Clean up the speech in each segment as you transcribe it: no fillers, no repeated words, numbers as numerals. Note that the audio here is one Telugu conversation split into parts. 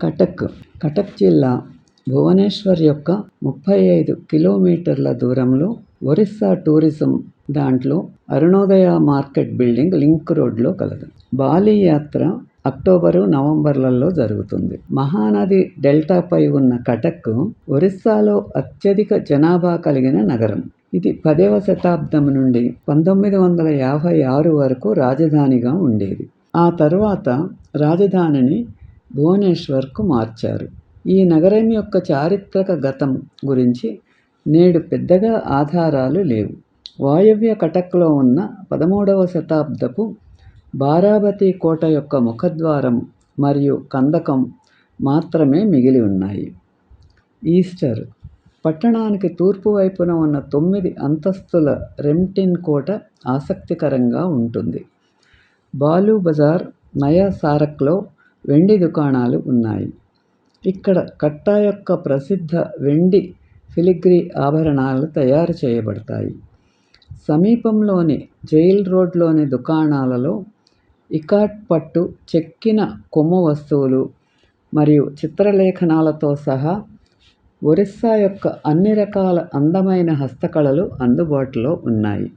కటక్ కటక్ జిల్లా భువనేశ్వర్ యొక్క 35 కిలోమీటర్ల దూరంలో ఒరిస్సా టూరిజం దాంట్లో అరుణోదయ మార్కెట్ బిల్డింగ్ లింక్ రోడ్లో కలదు. బాలి యాత్ర అక్టోబరు నవంబర్లలో జరుగుతుంది. మహానది డెల్టాపై ఉన్న కటక్ ఒరిస్సాలో అత్యధిక జనాభా కలిగిన నగరం. ఇది 10వ శతాబ్దం నుండి 1956 వరకు రాజధానిగా ఉండేది. ఆ తర్వాత రాజధానిని భువనేశ్వర్కు మార్చారు. ఈ నగరం యొక్క చారిత్రక గతం గురించి నేడు పెద్దగా ఆధారాలు లేవు. వాయవ్య కటక్లో ఉన్న 13వ శతాబ్దపు బారాబతి కోట యొక్క ముఖద్వారం మరియు కందకం మాత్రమే మిగిలి ఉన్నాయి. ఈస్టర్ పట్టణానికి తూర్పు వైపున ఉన్న 9 అంతస్తుల రెమ్టిన్ కోట ఆసక్తికరంగా ఉంటుంది. బాలు బజార్, నయా సారక్లో వెండి దుకాణాలు ఉన్నాయి. ఇక్కడ కట్టా యొక్క ప్రసిద్ధ వెండి ఫిలిగ్రీ ఆభరణాలు తయారు చేయబడతాయి. సమీపంలోని జైల్ రోడ్లోని దుకాణాలలో ఇకాట్ పట్టు, చెక్కిన కొమ్ము వస్తువులు మరియు చిత్రలేఖనాలతో సహా ఒరిస్సా యొక్క అన్ని రకాల అందమైన హస్తకళలు అందుబాటులో ఉన్నాయి.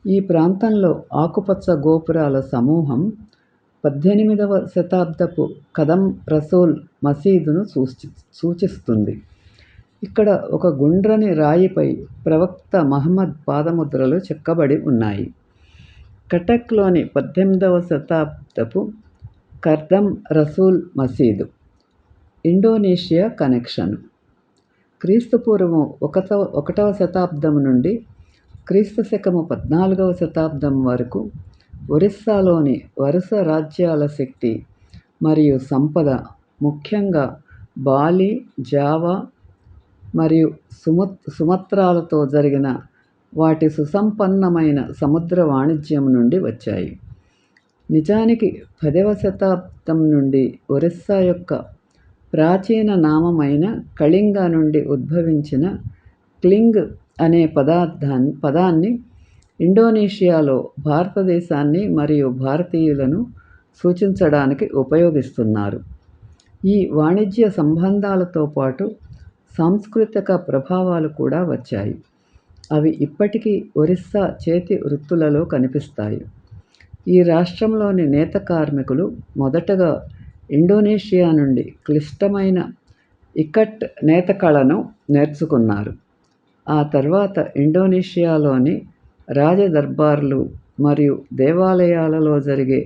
ఈ ప్రాంతంలో ఆకుపచ్చ గోపురాల సమూహం 18వ శతాబ్దపు కదం రసూల్ మసీదును సూచిస్తుంది. ఇక్కడ ఒక గుండ్రని రాయిపై ప్రవక్త మహమ్మద్ పాదముద్రలు చెక్కబడి ఉన్నాయి. కటక్లోని 18వ శతాబ్దపు కర్దం రసూల్ మసీదు. ఇండోనేషియా కనెక్షన్ క్రీస్తుపూర్వం 1వ శతాబ్దం నుండి క్రీస్తుశకము 14వ శతాబ్దం వరకు ఒరిస్సాలోని వరుస రాజ్యాల శక్తి మరియు సంపద ముఖ్యంగా బాలి, జావా మరియు సుమత్రాలతో జరిగిన వాటి సుసంపన్నమైన సముద్ర వాణిజ్యం నుండి వచ్చాయి. నిజానికి 10వ శతాబ్దం నుండి ఒరిస్సా యొక్క ప్రాచీన నామమైన కళింగ నుండి ఉద్భవించిన క్లింగ్ అనే పదాన్ని ఇండోనేషియాలో భారతదేశాన్ని మరియు భారతీయులను సూచించడానికి ఉపయోగిస్తున్నారు. ఈ వాణిజ్య సంబంధాలతో పాటు సాంస్కృతిక ప్రభావాలు కూడా వచ్చాయి. అవి ఇప్పటికీ ఒరిస్సా చేతి వృత్తులలో కనిపిస్తాయి. ఈ రాష్ట్రంలోని నేత కార్మికులు మొదటగా ఇండోనేషియా నుండి క్లిష్టమైన ఇకట్ నేత కళను నేర్చుకున్నారు. ఆ తర్వాత ఇండోనేషియాలోని రాజదర్బార్లు మరియు దేవాలయాలలో జరిగే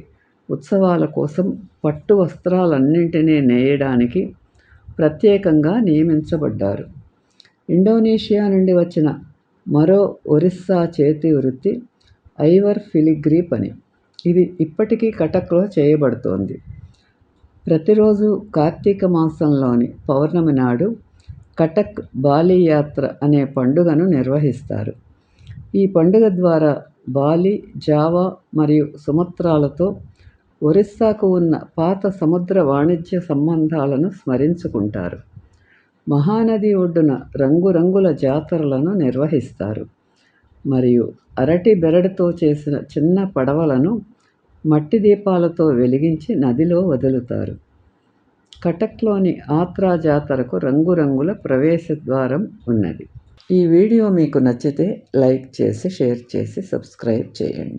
ఉత్సవాల కోసం పట్టు వస్త్రాలన్నింటినీ నేయడానికి ప్రత్యేకంగా నియమించబడ్డారు. ఇండోనేషియా నుండి వచ్చిన మరో ఒరిస్సా చేతి వృత్తి ఐవర్ ఫిలిగ్రీ పని. ఇది ఇప్పటికీ కటక్లో చేయబడుతోంది. ప్రతిరోజు కార్తీక మాసంలోని పౌర్ణమి నాడు కటక్ బాలి యాత్ర అనే పండుగను నిర్వహిస్తారు. ఈ పండుగ ద్వారా బాలి, జావా మరియు సుమత్రాలతో ఒరిస్సాకు ఉన్న పాత సముద్ర వాణిజ్య సంబంధాలను స్మరించుకుంటారు. మహానది ఒడ్డున రంగురంగుల జాతరలను నిర్వహిస్తారు మరియు అరటి బెరడుతో చేసిన చిన్న పడవలను మట్టి దీపాలతో వెలిగించి నదిలో వదులుతారు. కటక్లోని ఆత్రా జాతరకు రంగురంగుల ప్రవేశ ద్వారం ఉన్నది. ఈ వీడియో మీకు నచ్చితే లైక్ చేసి, షేర్ చేసి, సబ్స్క్రైబ్ చేయండి.